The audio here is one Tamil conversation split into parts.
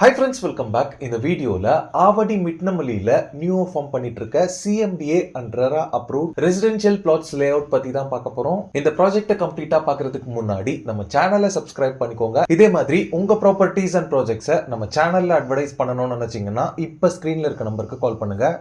Hi friends, welcome back. இந்த வீடியோல ஆவடி மிட்னமல்லியில நியூ ஃபார்ம் பண்ணிட்டு இருக்க CMDA and RERA approved residential plots layout பத்தி தான் பார்க்க போறோம். இந்த ப்ராஜெக்ட்டை கம்ப்ளீட்டா பார்க்கிறதுக்கு முன்னாடி நம்ம சேனலை சப்ஸ்கிரைப் பண்ணிக்கோங்க. இதே மாதிரி உங்க ப்ராப்பர்ட்டிஸ் அண்ட் ப்ராஜெக்ட்ஸை நம்ம சேனல்ல அட்வர்டைஸ் பண்ணணும்னு நினைச்சீங்கன்னா இப்ப ஸ்கிரீன்ல இருக்க நம்பருக்கு கால் பண்ணுங்க.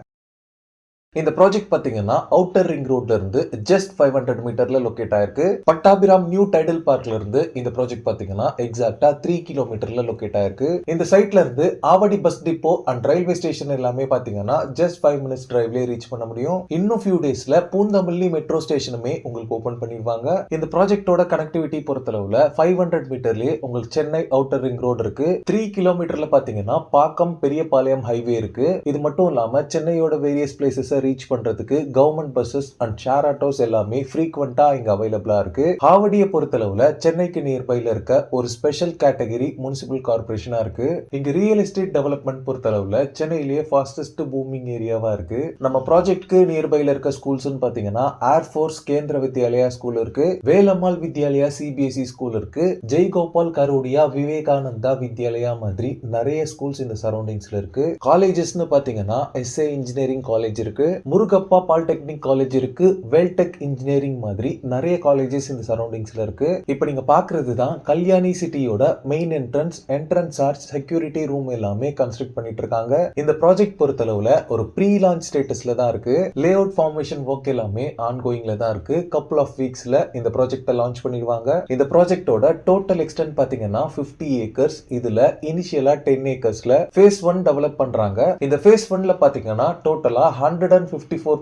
இந்த ப்ராஜெக்ட் பாத்தீங்கன்னா அவுட்டர் ரிங் ரோட்ல இருந்து ஜஸ்ட் 500 மீட்டர்ல லொகேட் ஆயிருக்கு. பட்டாபிராம் நியூ டைடல் பார்க்ல இருந்து இந்த ப்ராஜெக்ட் பாத்தீங்கன்னா எக்ஸாக்டா 3 கிலோமீட்டர்ல லொகேட் ஆயிருக்கு. இந்த சைட்ல இருந்து Avadi bus depot and railway station எல்லாமே பாத்தீங்கன்னா ஜஸ்ட் 5 மினிட்ஸ் டிரைவ்ல ரீச் பண்ண முடியும். இன்னும் ஃபியூ டேஸ்ல பூந்தமல்லி மெட்ரோ ஸ்டேஷனுமே உங்களுக்கு ஓபன் பண்ணிடுவாங்க. இந்த ப்ராஜெக்டோட கனெக்டிவிட்டி பொறுத்தளவுல 500 மீட்டர்லயே உங்களுக்கு சென்னை அவுட்டர் ரிங் ரோடு இருக்கு. 3 கிலோமீட்டர்ல பாத்தீங்கன்னா பாக்கம் பெரியபாளையம் ஹைவே இருக்கு. இது மட்டும் இல்லாம சென்னையோட வேரியஸ் பிளேசஸ் ரீச் பண்றதுக்கு government buses and share autos எல்லாமே ஃப்ரீக்வெண்டா இங்க அவைலபிளா இருக்கு. ஆவடியை பொறுத்தளவுல சென்னைக்கு நியர்பைல இருக்க ஒரு ஸ்பெஷல் கேட்டகரி முனிசிபல் கார்பரேஷனா இருக்கு. இங்க ரியல் எஸ்டேட் டெவலப்மெண்ட் பொறுத்தளவுல சென்னையிலேயே ஃபாஸ்டஸ்ட் பூமிங் ஏரியாவா இருக்கு. நம்ம ப்ராஜெக்ட்க்கு நியர்பைல இருக்க ஸ்கூல்ஸ் பாத்தீங்கன்னா ஏர்ஃபோர்ஸ் கேந்திர வித்யாலயா ஸ்கூல் இருக்கு, வேலம்மாள் வித்யாலயா CBSE ஸ்கூல் இருக்கு, ஜெய்கோபால் கரோடியா விவேகானந்தா வித்யாலயா மாதிரி நிறைய ஸ்கூல்ஸ் இந்த சரௌண்டிங்ஸ்ல இருக்கு. காலேஜஸ்னு பாத்தீங்கன்னா SA இன்ஜினியரிங் காலேஜ் இருக்கு, முருகப்பா பாலிடெக்னிக் காலேஜ் இருக்கு, வெல்டெக் இன்ஜினியரிங் மாதிரி நிறைய காலேஜஸ் இந்த சரௌண்டிங்ஸ்ல இருக்கு. இப்போ நீங்க பாக்குறது தான் கல்யாணி சிட்டியோட main entrance arch security room எல்லாமே கன்ஸ்ட்ரக்ட் பண்ணிட்டு இருக்காங்க. இந்த ப்ராஜெக்ட் பொறுத்தளவுல ஒரு ப்ரீ லான்ச் ஸ்டேட்டஸ்ல தான் இருக்கு. லே அவுட் ஃபார்மேஷன் ஒர்க் எல்லாமே ஆன்கோயிங்ல தான் இருக்கு. கப்புள் ஆஃப் வீக்ஸ்ல இந்த ப்ராஜெக்ட்டை லான்ச் பண்ணிடுவாங்க. இந்த ப்ராஜெக்டோட டோட்டல் எக்ஸ்டென்ட் பாத்தீங்கன்னா 50 ஏக்கர்ஸ். இதுல இனிஷியலா 10 ஏக்கர்ஸ்ல ஃபேஸ் 1 டெவலப் பண்றாங்க. இந்த ஃபேஸ் 1ல பாத்தீங்கன்னா டோட்டலா 154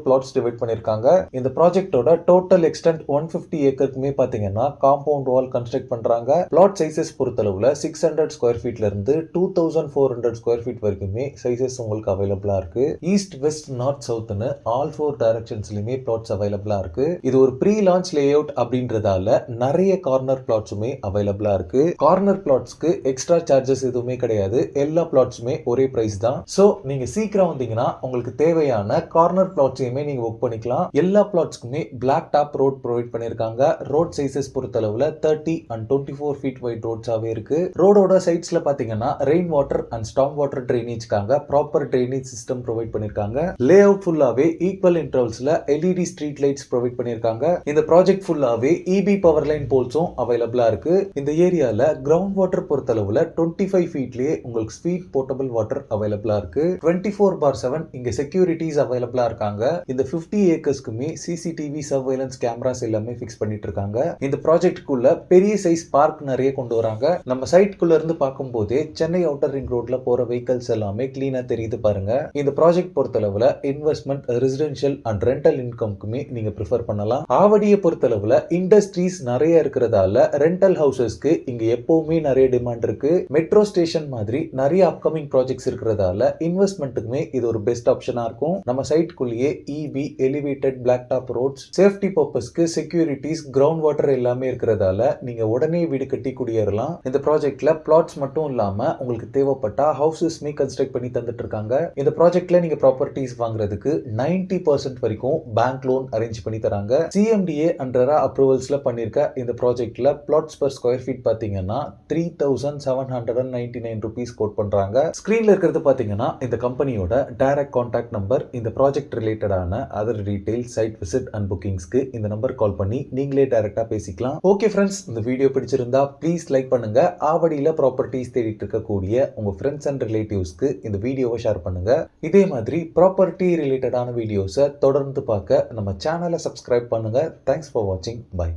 plots டிவைட் பண்ணிருக்காங்க. இந்த ப்ராஜெக்ட்டோட டோட்டல் எக்ஸ்டென்ட் 150 ஏக்கருக்குமே பாத்தீங்கன்னா காம்பவுண்ட் வால் கன்ஸ்ட்ரக்ட் பண்றாங்க. பிளாட் சைஸஸ் பொறுத்தளவுல 600 ஸ்கொயர் ஃபீட்ல இருந்து 2400 ஸ்கொயர் ஃபீட் வரைக்குமே சைஸஸ் உங்களுக்கு அவைலபிளா இருக்கு. ஈஸ்ட் வெஸ்ட் நார்த் சவுத்னு ஆல் 4 டைரக்ஷன்ஸ்லயுமே பிளாட்ஸ் அவைலபிளா இருக்கு. இது ஒரு ப்ரீ லான்ச் லேஅவுட் அப்படின்றதால நிறைய கார்னர் பிளாட்ஸுமே அவைலபிளா இருக்கு. கார்னர் பிளாட்ஸ்க்கு எக்ஸ்ட்ரா சார்ஜஸ் எதுவுமே கிடையாது. எல்லா பிளாட்ஸுமே ஒரே பிரைஸ் தான். சோ நீங்க சீக்கிரம் வந்தீங்கன்னா உங்களுக்கு தேவையான கார்னர் பிளாட்ஸையுமே நீங்க புக் பண்ணிக்கலாம். எல்லா பிளாட்ஸ்க்குமே பிளாக் டாப் ரோட் ப்ரொவைட் பண்ணிருக்காங்க. ரோட் சைஸஸ் பொறுத்தளவுல 30 and 24 ஃபீட் வைட் ரோட்ஸாவே இருக்கு. ரோடோட சைட்ஸ்ல பாத்தீங்கன்னா rain water and storm water ட்ரைனேஜ்க்காக ப்ராப்பர் ட்ரைனேஜ் சிஸ்டம் ப்ரொவைட் பண்ணிருக்காங்க. லே அவுட் ஃபுல்லாவே ஈக்குவல் இன்டர்வல்ஸ்ல LED ஸ்ட்ரீட் லைட்ஸ் ப்ரொவைட் பண்ணிருக்காங்க. இந்த ப்ராஜெக்ட் ஃபுல்லாவே EB பவர் லைன் போல்ஸும் அவைலபிளா இருக்கு. இந்த ஏரியால கிரவுண்ட் வாட்டர் பொறுத்தளவுல 25 ஃபீட்லயே உங்களுக்கு ஸ்வீட் போர்ட்டபிள் வாட்டர் அவைலபிளா இருக்கு. 24/7 இங்க செக்யூரிட்டிஸ் அவைலபிளா இருக்காங்க. இந்த 50 ஏக்கர்ஸ்க்குமே CCTV சர்வேலன்ஸ் கேமராஸ் எல்லாமே ஃபிக்ஸ் பண்ணிட்டு இருக்காங்க. இந்த ப்ராஜெக்ட்குள்ள பெரிய சைஸ் பார்க் நிறைய கொண்டு வராங்க. நம்ம சைட்குள்ள இருந்து பார்க்கும்போதே சென்னை அவுட்டர் ரிங் ரோட்ல போற வெஹிக்கிள்ஸ் எல்லாமே கிளீனா தெரியுது பாருங்க. இந்த ப்ராஜெக்ட் பொறுத்தளவுல இன்வெஸ்ட்மெண்ட், ரெசிடென்ஷியல் அண்ட் ரெண்டல் இன்கம்க்குமே நீங்க ப்ரிஃபர் பண்ணலாம். ஆவடியை பொறுத்தளவுல இண்டஸ்ட்ரீஸ் நிறைய இருக்கிறதால ரெண்டல் ஹவுசஸ்க்கு இங்க எப்பவுமே நிறைய டிமாண்ட் இருக்கு. மெட்ரோ ஸ்டேஷன் மாதிரி நிறைய அப்கமிங் ப்ராஜெக்ட்ஸ் இருக்கிறதால இன்வெஸ்ட்மெண்ட்டுக்குமே இது ஒரு பெஸ்ட் ஆப்ஷனா இருக்கும். நம்ம சைட்குள்ளேயே EB elevated black top roads, safety பர்பஸ்க்கு செக்யூரிட்டிஸ், கிரவுண்ட் வாட்டர் எல்லாமே இருக்கிறதால நீங்க உடனே வீடு கட்டி குடியேறலாம். இந்த ப்ராஜெக்ட்ல பிளாட்ஸ் மட்டும் இல்லாம உங்களுக்கு தேவைப்பட்டா ஹவுசஸ்மே கன்ஸ்ட்ரக்ட் பண்ணி தந்துட்டு இருக்காங்க. இந்த ப்ராஜெக்ட்ல நீங்க ப்ராப்பர்ட்டிஸ் வாங்குறதுக்கு 90% வரைக்கும் பேங்க் லோன் அரேஞ்ச் பண்ணி தராங்க. CMDA and RERA அப்ரூவல்ஸ்ல பண்ணிருக்க இந்த ப்ராஜெக்ட்ல பிளாட்ஸ் பர் ஸ்கொயர் ஃபீட் பாத்தீங்கன்னா 3799 ரூபீஸ் கோட் பண்றாங்க. ஸ்கிரீன்ல இருக்கிறது பாத்தீங்கன்னா இந்த கம்பெனியோட டைரக்ட் கான்டாக்ட் நம்பர். இந்த ப்ராஜெக்ட் ரிலேட்டடான other details, site visit and புக்கிங்ஸ்க்கு இந்த நம்பர் கால் பண்ணி நீங்களே டைரக்டா பேசிக்கலாம். ஓகே ஃப்ரெண்ட்ஸ், இந்த வீடியோ பிடிச்சிருந்தா ப்ளீஸ் லைக் பண்ணுங்க. ஆவடியில ப்ராப்பர்ட்டிஸ் தேடிட்டு இருக்கக்கூடிய உங்க ஃப்ரெண்ட்ஸ் அண்ட் ரிலேட்டிவ்ஸ்க்கு இந்த வீடியோவை ஷேர் பண்ணுங்க. இதே மாதிரி ப்ராப்பர்ட்டி ரிலேட்டடான வீடியோஸை தொடர்ந்து பார்க்க நம்ம சேனலை சப்ஸ்கிரைப் பண்ணுங்க. தேங்க்ஸ் ஃபார் வாட்சிங். பை.